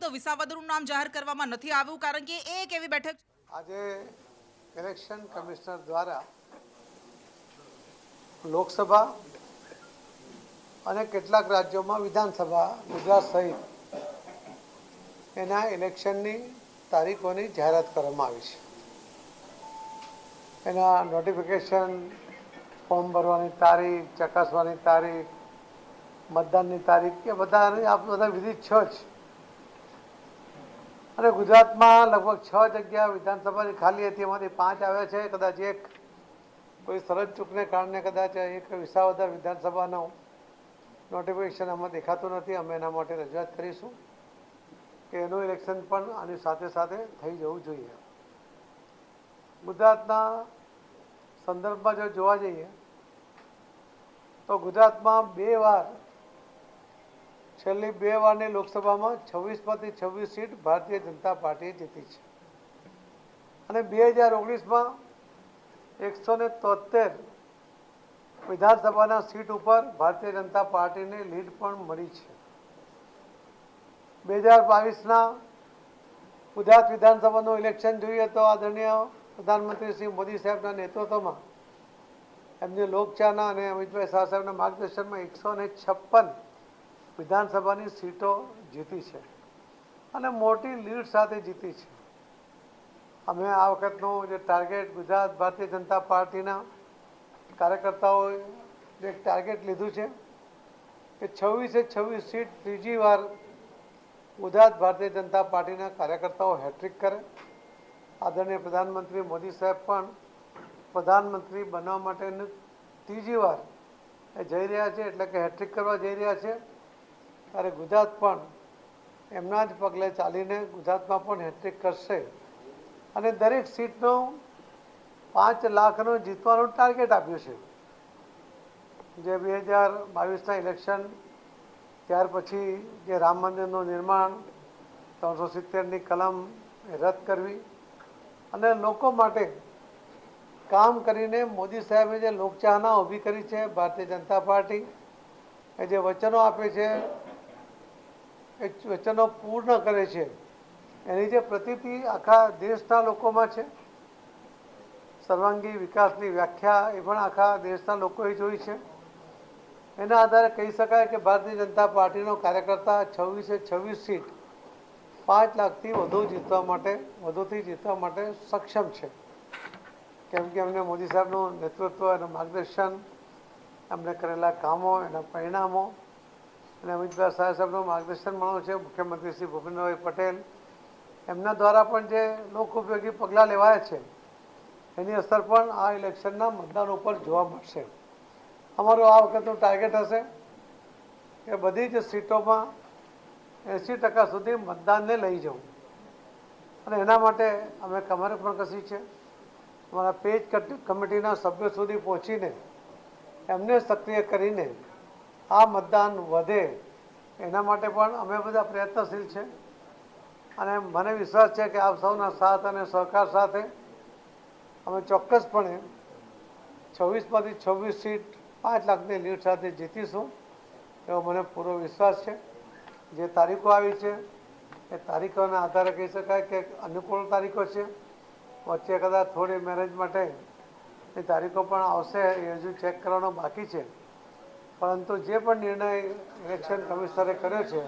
તો વિસાવદરનું નામ જાહેર કરવામાં નથી આવ્યું, કારણ કે એક એવી બેઠક આજે ઇલેક્શન કમિશનર દ્વારા લોકસભા અને કેટલાક રાજ્યોમાં વિધાનસભા ગુજરાત સહિત એના ઇલેક્શનની તારીખોની જાહેરાત કરવામાં આવી છે. એના નોટિફિકેશન, ફોર્મ ભરવાની તારીખ, ચકાસવાની તારીખ, મતદાનની તારીખ એ બધા વિધિ 6 છે. અને ગુજરાતમાં લગભગ 6 જગ્યા વિધાનસભાની ખાલી હતી, એમાંથી 5 આવ્યા છે. કદાચ એક કોઈ સરહદ ચૂકને કારણે કદાચ એક વિસાવદર વિધાનસભાનો નોટિફિકેશન આમાં દેખાતું નથી. અમે એના માટે રજૂઆત કરીશું કે એનું ઇલેક્શન પણ આની સાથે સાથે થઈ જવું જોઈએ. ગુજરાતના સંદર્ભમાં જો જોવા જઈએ તો ગુજરાતમાં 2 વાર, છેલ્લી 2 વારની લોકસભામાં 26માંથી 26 સીટ ભારતીય જનતા પાર્ટીએ જીતી છે. અને 2019માં 173 વિધાનસભાના સીટ ઉપર ભારતીય જનતા પાર્ટીને લીડ પણ મળી છે. 2022ના ગુજરાત વિધાનસભાનું ઇલેક્શન જોઈએ તો આદરણીય પ્રધાનમંત્રી શ્રી મોદી સાહેબના નેતૃત્વમાં, એમની લોકચાહના અને અમિતભાઈ શાહ સાહેબના માર્ગદર્શનમાં 156 વિધાનસભાની સીટો જીતી છે અને મોટી લીડ સાથે જીતી છે. અમે આ વખતનું જે ટાર્ગેટ ગુજરાત ભારતીય જનતા પાર્ટીના કાર્યકર્તાઓએ એક ટાર્ગેટ લીધું છે કે 26 સીટ ત્રીજી વાર ગુજરાત ભારતીય જનતા પાર્ટીના કાર્યકર્તાઓ હેટ્રિક કરે. આદરણીય પ્રધાનમંત્રી મોદી સાહેબ પણ પ્રધાનમંત્રી બનવા માટેની ત્રીજી વાર એ જઈ રહ્યા છે, એટલે કે હેટ્રિક કરવા જઈ રહ્યા છે. ત્યારે ગુજરાત પણ એમના જ પગલે ચાલીને ગુજરાતમાં પણ હેટ્રિક કરશે અને દરેક સીટનો 5 લાખનું જીતવાનું ટાર્ગેટ આપ્યું છે. જે 2022ના ઇલેક્શન ત્યાર પછી જે રામ મંદિરનું નિર્માણ, 370ની કલમ રદ કરવી અને લોકો માટે કામ કરીને મોદી સાહેબે જે લોકચાહના ઊભી કરી છે, ભારતીય જનતા પાર્ટી એ જે વચનો આપે છે એ વચનો પૂર્ણ કરે છે, એની જે પ્રતીતિ આખા દેશના લોકોમાં છે. સર્વાંગી વિકાસની વ્યાખ્યા એ પણ આખા દેશના લોકોએ જોઈ છે. એના આધારે કહી શકાય કે ભારતીય જનતા પાર્ટીનો કાર્યકર્તા 26 સીટ 5 લાખથી વધુથી જીતવા માટે સક્ષમ છે. કેમ કે અમને મોદી સાહેબનું નેતૃત્વ, એનું માર્ગદર્શન, એમને કરેલા કામો, એના પરિણામો અને અમિતભાઈ શાહ સાહેબનું માર્ગદર્શન મળ્યું છે. મુખ્યમંત્રી શ્રી ભૂપેન્દ્રભાઈ પટેલ એમના દ્વારા પણ જે લોક ઉપયોગી પગલાં લેવાયા છે એની અસર પણ આ ઇલેક્શનના મતદાન ઉપર જોવા મળશે. અમારું આ વખતનું ટાર્ગેટ હશે કે બધી જ સીટોમાં 80% સુધી મતદાનને લઈ જવું અને એના માટે અમે કમર પણ કસી છે. અમારા પેજ કમિટીના સભ્યો સુધી પહોંચીને એમને સક્રિય કરીને આ મતદાન વધે એના માટે પણ અમે બધા પ્રયત્નશીલ છે. અને મને વિશ્વાસ છે કે આપ સૌના સાથ અને સહકાર સાથે અમે ચોક્કસપણે 26માંથી 26 સીટ 5 લાખની લીડ સાથે જીતીશું એવો મને પૂરો વિશ્વાસ છે. જે તારીખો આવી છે એ તારીખોના આધારે કહી શકાય કે અનુકૂળ તારીખો છે. વચ્ચે કદાચ થોડી મેરેજ માટે એ તારીખો પણ આવશે, એ હજુ ચેક કરવાનો બાકી છે. પરંતુ જે પણ નિર્ણય ઇલેક્શન કમિશનરે કર્યો છે